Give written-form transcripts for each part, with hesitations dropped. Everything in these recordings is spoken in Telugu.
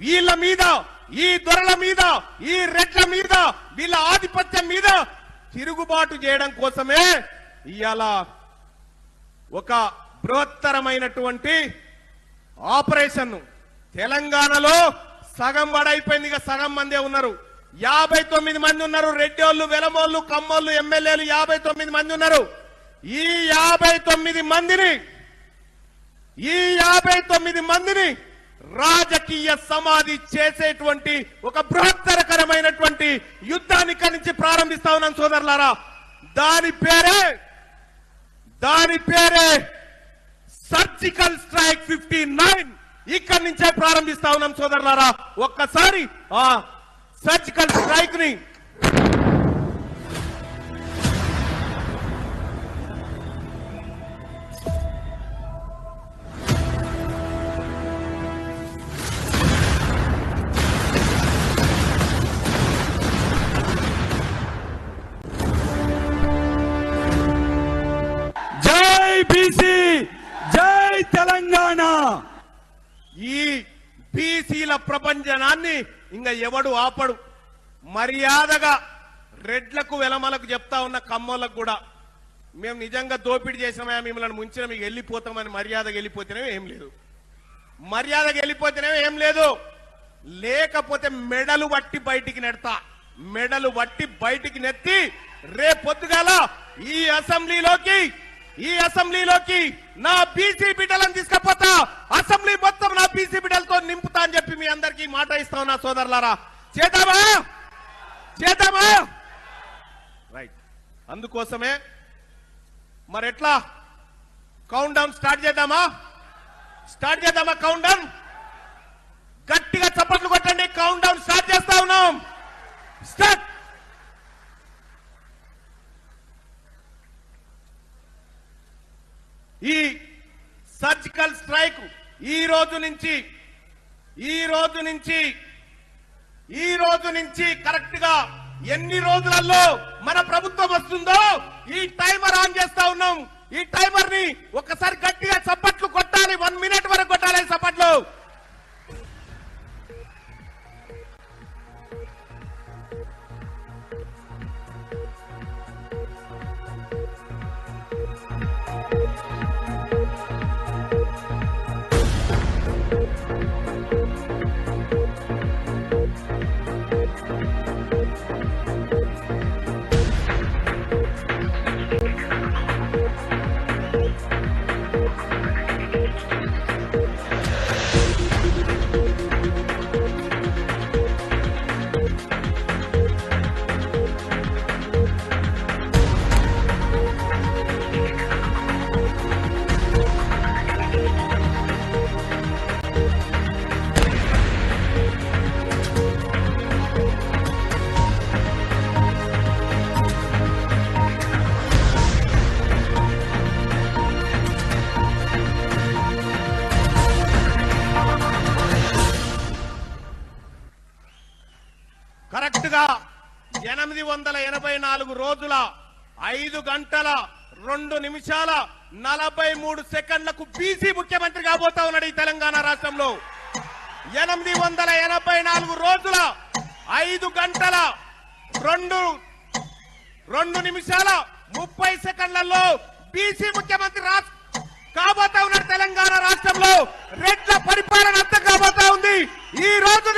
వీళ్ళ మీద, ఈ దొరల మీద, ఈ రెడ్ల మీద, వీళ్ళ ఆధిపత్యం మీద తిరుగుబాటు చేయడం కోసమే ఇవాళ ఒక బృహత్తరమైనటువంటి ఆపరేషన్ తెలంగాణలో సగం బడైపోయింది. ఇక సగం మందే ఉన్నారు. 59 మంది ఉన్నారు. రెడ్డోళ్ళు, వెలమోళ్ళు, కమ్మోళ్ళు ఎమ్మెల్యేలు 59 మంది ఉన్నారు. ఈ 59 మందిని రాజకీయ సమాధి చేసేటువంటి ఒక బృహత్తరకరమైనటువంటి యుద్ధాన్ని ఇక్కడి నుంచి ప్రారంభిస్తా ఉన్నాం సోదరులారా. దాని పేరే సర్జికల్ స్ట్రైక్ 59 ఇక్కడి నుంచే ప్రారంభిస్తా ఉన్నాం సోదరులారా. ఒక్కసారి ఆ సర్జికల్ స్ట్రైక్ ని బీసీ జై తెలంగాణ. ఈ బీసీల ప్రపంచనాన్ని ఇంకా ఎవడు ఆపడు. మర్యాదగా రెడ్లకు వెలమలకు చెప్తా ఉన్న కమ్మోళ్ళకు కూడా మేము నిజంగా దోపిడీ చేసినామా, మిమ్మల్ని ముంచిన మీకు వెళ్ళిపోతామని మర్యాదగా వెళ్ళిపోతేనే ఏం లేదు. మర్యాదగా వెళ్ళిపోతేనే ఏం లేదు. లేకపోతే మెడలు వట్టి బయటికి నెడతా. మెడలు వట్టి బయటికి నెత్తి రేపొద్దుగాల ఈ అసెంబ్లీలోకి నా బీసీ బిడ్డలను తీసుకపోతా. అసెంబ్లీ మొత్తం నా బీసీ బిడ్డలతో నింపుతా అని చెప్పి మీ అందరికీ మాట ఇస్తా ఉన్నా సోదరులారా. చేద్దామా రైట్. అందుకోసమే మరి ఎట్లా కౌంట్ డౌన్ స్టార్ట్ చేద్దామా కౌంట్ డౌన్. గట్టిగా చప్పట్లు కొట్టండి. కౌంట్ డౌన్ స్టార్ట్ చేస్తా ఉన్నాం. స్టార్ట్. ఈ సర్జికల్ స్ట్రైక్ ఈ రోజు నుంచి కరెక్ట్ గా ఎన్ని రోజులలో మన ప్రభుత్వం వస్తుందో ఈ టైమర్ ఆన్ చేస్తా ఉన్నాం. ఈ టైమర్ ని ఒకసారి గట్టిగా చప్పట్లు కొట్టాలి. 1 మినిట్ వరకు కొట్టాలి చప్పట్లు. కరెక్ట్ గా 884 రోజుల 5 గంటల 2 నిమిషాల 43 సెకండ్లకు బీసీ ముఖ్యమంత్రి కాబోతా ఉన్నాడు ఈ తెలంగాణ రాష్ట్రంలో. 884 రోజుల 5 గంటల 2 నిమిషాల 30 సెకండ్లలో బీసీ ముఖ్యమంత్రి కాబోతా ఉన్నాడు తెలంగాణ రాష్ట్రంలో. రెడ్ల పరిపాలన అంతా కాబోతా ఉంది. ఈ రోజు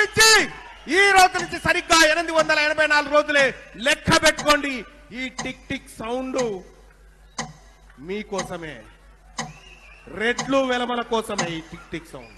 నుంచి సరిగ్గా 884 రోజులే లెక్క పెట్టుకోండి. ఈ టిక్ టిక్ సౌండ్ మీకోసమే, రెడ్లు వెలమల కోసమే ఈ టిక్ టిక్ సౌండ్.